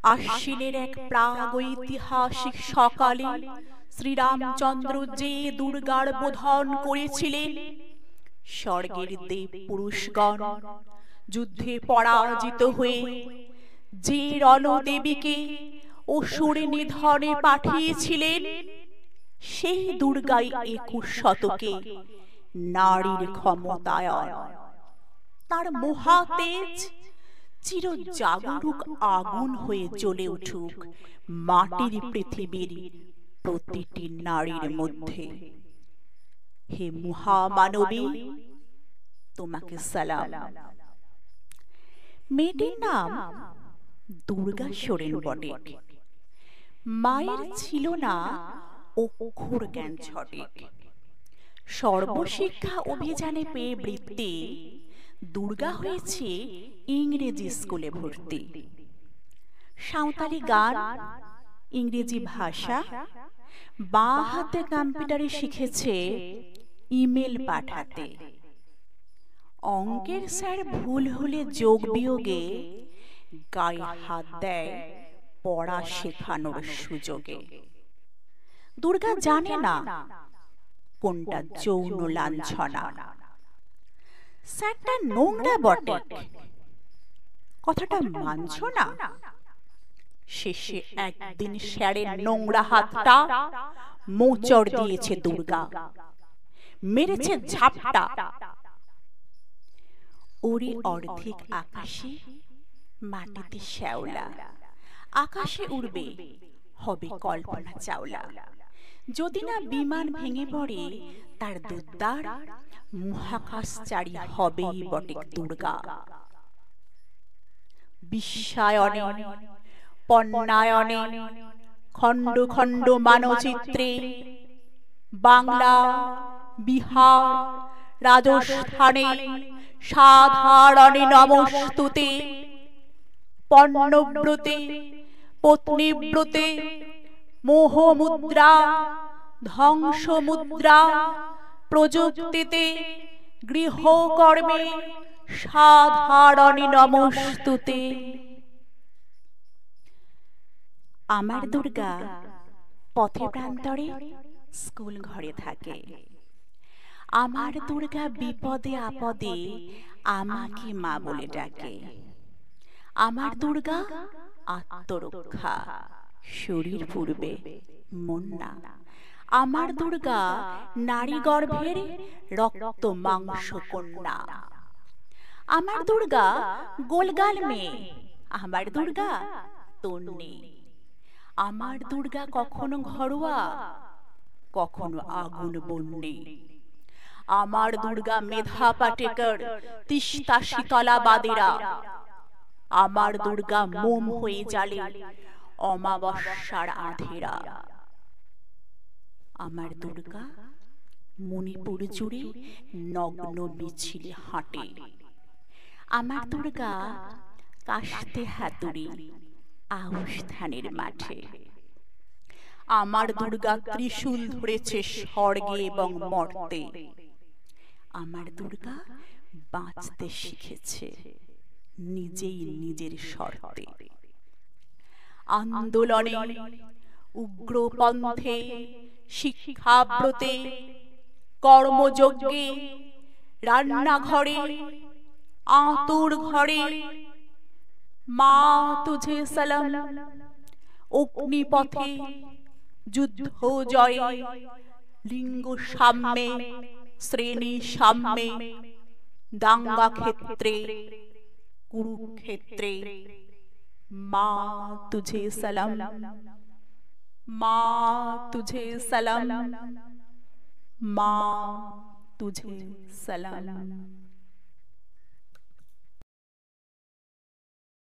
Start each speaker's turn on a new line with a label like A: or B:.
A: আশ্বিনের এক প্রাগৈতিহাসিক সকালে শ্রীরামচন্দ্র যে দুর্গার বোধন করেছিলেন, স্বর্গের দেব পুরুষগণ যুদ্ধে পরাজিত হয়ে যে রণদেবীকে অসুর নিধনে পাঠিয়েছিলেন, সেই দুর্গাই ২১ শতকে নারীর ক্ষমতায়ন। তার মহাতেজ চির জাগরুক আগুন হয়ে জ্বলে উঠুক মাটির পৃথিবীর প্রতিটি নারীর মধ্যে। হে মহামানবী, তোমাকে সালাম। মেয়েটির নাম দুর্গা সোরেন বটে। মায়ের ছিল না অক্ষর জ্ঞান ছটেক। সর্বশিক্ষা অভিযানে পেয়ে বৃত্তি দুর্গা হয়েছে ইংরেজি স্কুলে ভর্তি। সাঁওতালি গান, ইংরেজি ভাষা, বাঁ হাতে কম্পিউটারে শিখেছে ইমেল পাঠাতে। অঙ্কের স্যার ভুল হলে যোগ বিয়োগে গায়ে হাত দেয় পড়া শেখানোর সুযোগে। দুর্গা জানে না কোনটা যৌন লাঞ্ছনা। স্যারটা নোংরা বটে, কথাটা মানছ না? শেষে একদিন স্যারের নোংরা হাতটা মোচড় দিয়েছে দুর্গা, মেরেছে ঝাপটা। ওরে অর্ধেক আকাশে, মাটিতে শ্যাওলা। আকাশে উড়বে, হবে কল্পনা চাওলা। যদি না বিমান ভেঙে পড়ে তার দুদ্দার, মহাকাশচারী হবেই বটে দুর্গা। বিশ্বায়নে, পণ্যায়নে, খণ্ড খণ্ড মানচিত্রে বাংলা, বিহার, রাজস্থানে সাধারণে নমস্তুতে। পণ্যব্রতে, পত্নীব্রতে, মোহমুদ্রা, ধ্বংসমুদ্রা, প্রযুক্তিতে, গৃহকর্মে সাধারণে নমস্তুতে। আমার দুর্গা পথে প্রান্তরে স্কুল ঘরে থাকে। আমার দুর্গা বিপদে আপদে আমাকে মা বলে ডাকে। আমার দুর্গা আত্মরক্ষা, শরীর পূর্বে মন না। আমার দুর্গা নারী গর্ভের রক্ত মাংস কন্যা। আমার দুর্গা গোলগাল মেয়ে, আমার দুর্গা তন্নি। আমার দুর্গা কখনো ঘরোয়া, কখনো আগুন বন্যে। আমার দুর্গা মেধা পাটেকর, তিস্তা শীতলা বাদেরা। আমার দুর্গা মোম হয়ে জ্বালে অমাবস্যার আঁধেরা। আমার দুর্গা মণিপুর জুড়ে নগ্ন মিছিলে হাঁটে। আমার দুর্গা কাস্তে হাতুড়ি আউশ ধানের মাঠে। আমার দুর্গা ত্রিশূল ধরেছে স্বর্গে এবং মর্তে। আমার দুর্গা বাঁচতে শিখেছে নিজেই নিজের শর্তে। আন্দোলনে, উগ্রপন্থে, শিক্ষাব্রতে, কর্মযজ্ঞে, রান্নাঘরে, আঁতুর ঘরে মা তুঝে সালাম। অগ্নিপথে, যুদ্ধ জয়ে, লিঙ্গ সাম্যে, শ্রেণী সাম্যে, দাঙ্গা ক্ষেত্রে, কুরুক্ষেত্রে মা তুঝে সালাম। মা তুঝে সালাম, মা তুঝে সালাম।